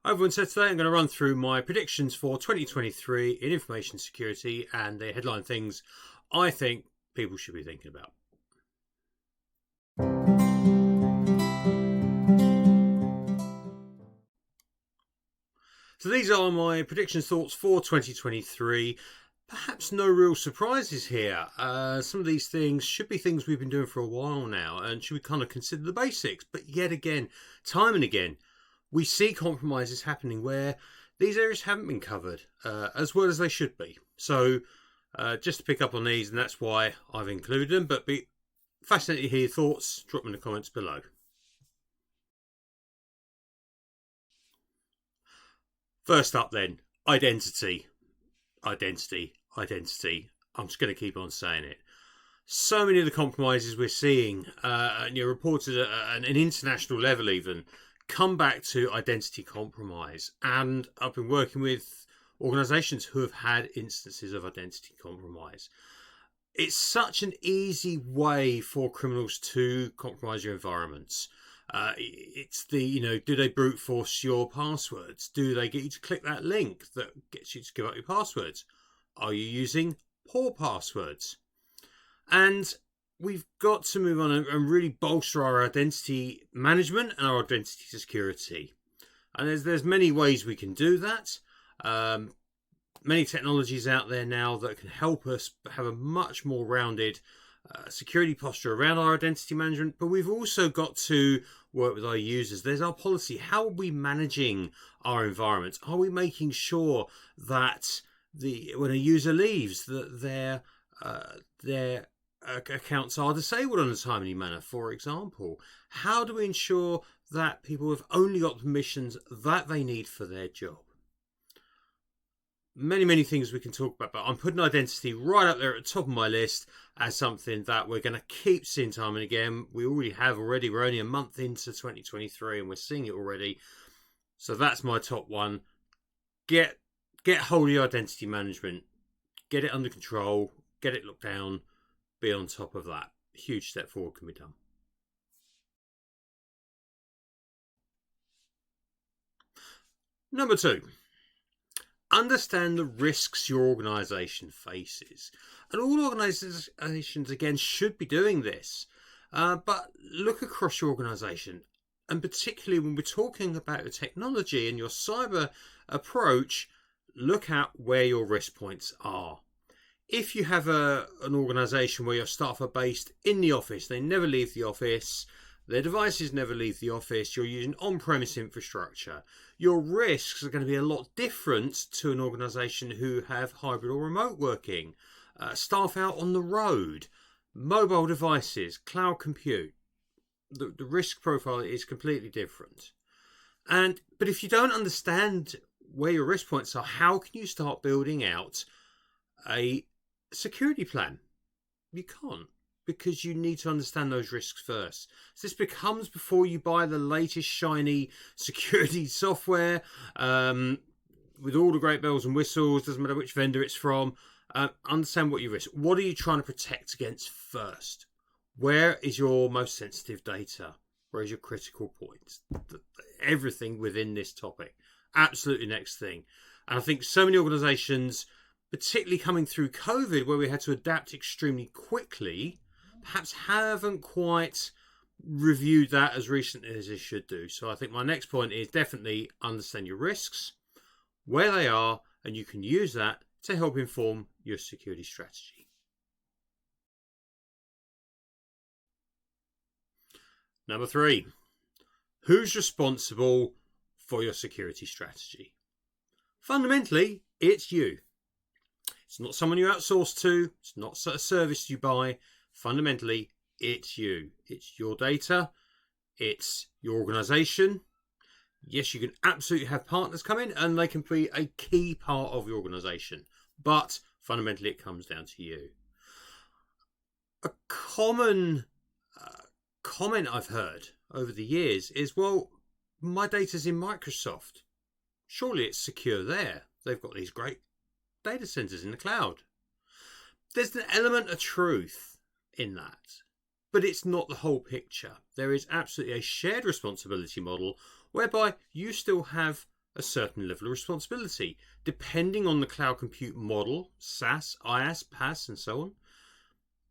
Hi everyone, so today I'm going to run through my predictions for 2023 in information security and the headline things I think people should be thinking about. So these are my prediction thoughts for 2023. Perhaps no real surprises here. Some of these things should be things we've been doing for a while now and should we kind of consider the basics. But yet again, time and again, we see compromises happening where these areas haven't been covered as well as they should be. So just to pick up on these, and that's why I've included them. But be fascinated to hear your thoughts. Drop them in the comments below. First up then, identity. Identity. I'm just going to keep on saying it. So many of the compromises we're seeing, and you're reported at an international level even, come back to identity compromise. And I've been working with organisations who have had instances of identity compromise. It's such an easy way for criminals to compromise your environments. It's the, do they brute force your passwords? Do they get you to click that link that gets you to give up your passwords? Are you using poor passwords? And we've got to move on and really bolster our identity management and our identity security. And there's many ways we can do that. Many technologies out there now that can help us have a much more rounded security posture around our identity management. But we've also got to work with our users. There's our policy. How are we managing our environments? Are we making sure that when a user leaves, that their accounts are disabled in a timely manner, for example? How do we ensure that people have only got the permissions that they need for their job? Many things we can talk about, but I'm putting identity right up there at the top of my list as something that we're going to keep seeing time and again. We already have already. We're only a month into 2023 and we're seeing it already. So that's my top one. Get hold of your identity management. Get it under control. Get it looked down. Be on top of that. A huge step forward can be done. Number 2. Understand the risks your organisation faces. And all organisations, again, should be doing this. But look across your organisation. And particularly when we're talking about the technology and your cyber approach, look at where your risk points are. If you have an organisation where your staff are based in the office, they never leave the office, their devices never leave the office, you're using on-premise infrastructure, your risks are going to be a lot different to an organisation who have hybrid or remote working, staff out on the road, mobile devices, cloud compute. The risk profile is completely different. But if you don't understand where your risk points are, how can you start building out a security plan? You can't, because you need to understand those risks first. So this becomes before you buy the latest shiny security software with all the great bells and whistles, doesn't matter which vendor it's from. Understand what your risk. What are you trying to protect against first? Where is your most sensitive data? Where is your critical points? Everything within this topic. Absolutely next thing. And I think so many organisations, particularly coming through COVID, where we had to adapt extremely quickly, perhaps haven't quite reviewed that as recently as they should do. So I think my next point is definitely understand your risks, where they are, and you can use that to help inform your security strategy. Number 3, who's responsible for your security strategy? Fundamentally, it's you. It's not someone you outsource to. It's not a service you buy. Fundamentally, it's you. It's your data. It's your organisation. Yes, you can absolutely have partners come in and they can be a key part of your organisation. But fundamentally, it comes down to you. A common comment I've heard over the years is, well, my data's in Microsoft. Surely it's secure there. They've got these great data centers in the cloud. There's an element of truth in that, but it's not the whole picture. There is absolutely a shared responsibility model whereby you still have a certain level of responsibility. Depending on the cloud compute model, SaaS, IaaS, PaaS, and so on,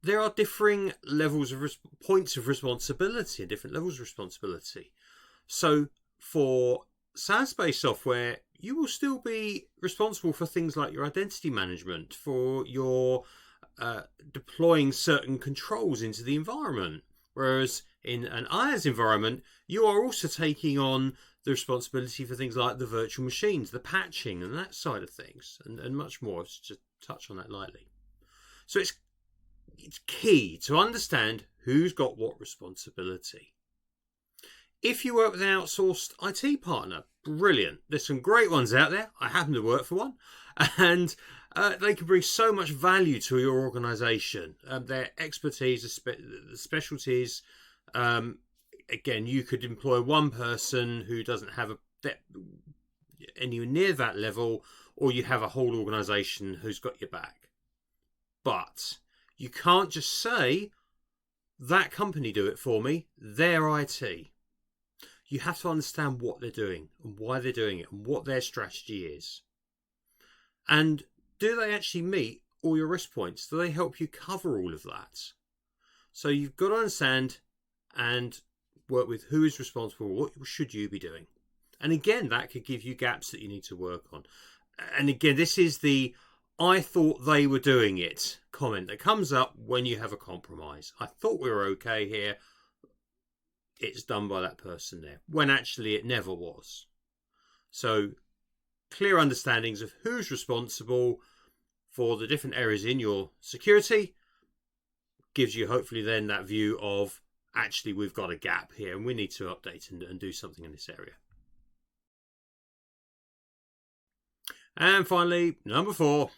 there are differing levels of points of responsibility and different levels of responsibility. So for SaaS-based software, you will still be responsible for things like your identity management, for your deploying certain controls into the environment. Whereas in an IaaS environment, you are also taking on the responsibility for things like the virtual machines, the patching, and that side of things, and much more. I'll just touch on that lightly. So it's key to understand who's got what responsibility. If you work with an outsourced IT partner, brilliant. There's some great ones out there. I happen to work for one, and they can bring so much value to your organisation. Their expertise, the specialties. Again, you could employ one person who doesn't have anywhere near that level, or you have a whole organisation who's got your back. But you can't just say, that company do it for me, they're IT. You have to understand what they're doing and why they're doing it and what their strategy is. And do they actually meet all your risk points? Do they help you cover all of that? So you've got to understand and work with who is responsible, what should you be doing? And again, that could give you gaps that you need to work on. And again, this is the "I thought they were doing it" comment that comes up when you have a compromise. I thought we were okay here. It's done by that person there, when actually it never was. So clear understandings of who's responsible for the different areas in your security gives you hopefully then that view of, actually we've got a gap here and we need to update and do something in this area. And finally, number 4,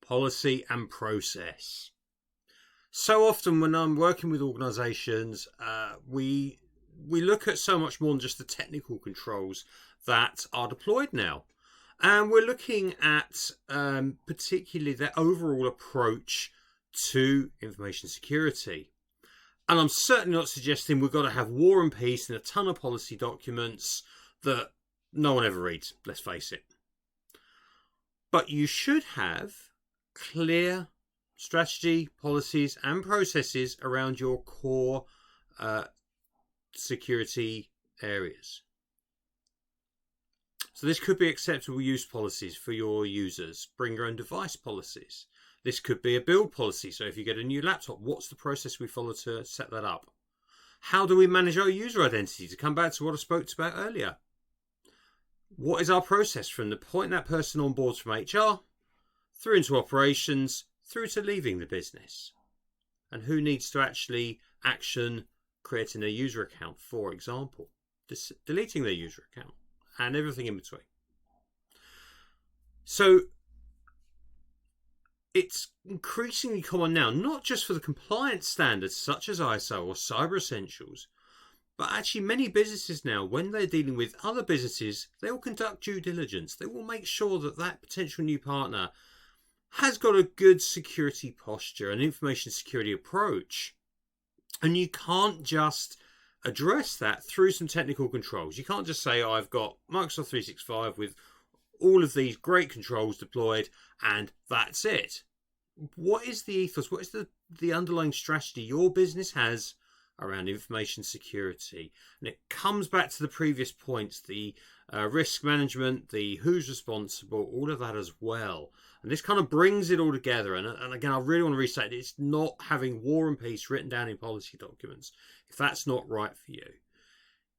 policy and process. So often when I'm working with organisations, we look at so much more than just the technical controls that are deployed now. And we're looking at particularly their overall approach to information security. And I'm certainly not suggesting we've got to have War and Peace and a ton of policy documents that no one ever reads, let's face it. But you should have clear strategy, policies, and processes around your core security areas. So this could be acceptable use policies for your users, bring your own device policies. This could be a build policy. So if you get a new laptop, what's the process we follow to set that up? How do we manage our user identity? To come back to what I spoke about earlier. What is our process from the point that person onboards from HR, through into operations, through to leaving the business? And who needs to actually action creating a user account, for example, deleting their user account, and everything in between. So it's increasingly common now, not just for the compliance standards such as ISO or Cyber Essentials, but actually many businesses now, when they're dealing with other businesses, they will conduct due diligence. They will make sure that that potential new partner has got a good security posture and information security approach. And you can't just address that through some technical controls. You can't just say, I've got Microsoft 365 with all of these great controls deployed and that's it. What is the ethos? What is the underlying strategy your business has around information security? And it comes back to the previous points, the risk management, the who's responsible, all of that as well. And this kind of brings it all together. And again, I really want to restate, it's not having War and Peace written down in policy documents if that's not right for you.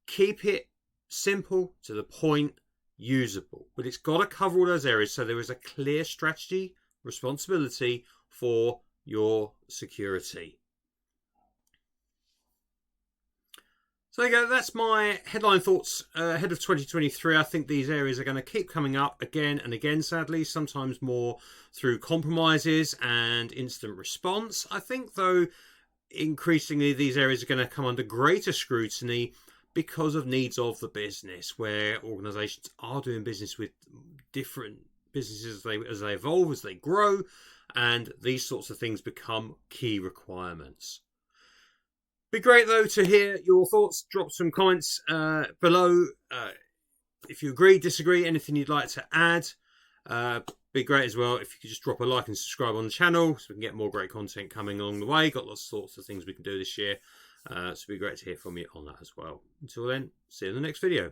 Keep it simple, to the point, usable. But it's got to cover all those areas so there is a clear strategy, responsibility for your security. So there you go, that's my headline thoughts ahead of 2023. I think these areas are going to keep coming up again and again, sadly, sometimes more through compromises and instant response. I think, though, increasingly these areas are going to come under greater scrutiny because of needs of the business, where organisations are doing business with different businesses as they evolve, as they grow, and these sorts of things become key requirements. Be great, though, to hear your thoughts. Drop some comments below. If you agree, disagree, anything you'd like to add, be great as well if you could just drop a like and subscribe on the channel so we can get more great content coming along the way. Got lots of sorts of things we can do this year. So it'd be great to hear from you on that as well. Until then, see you in the next video.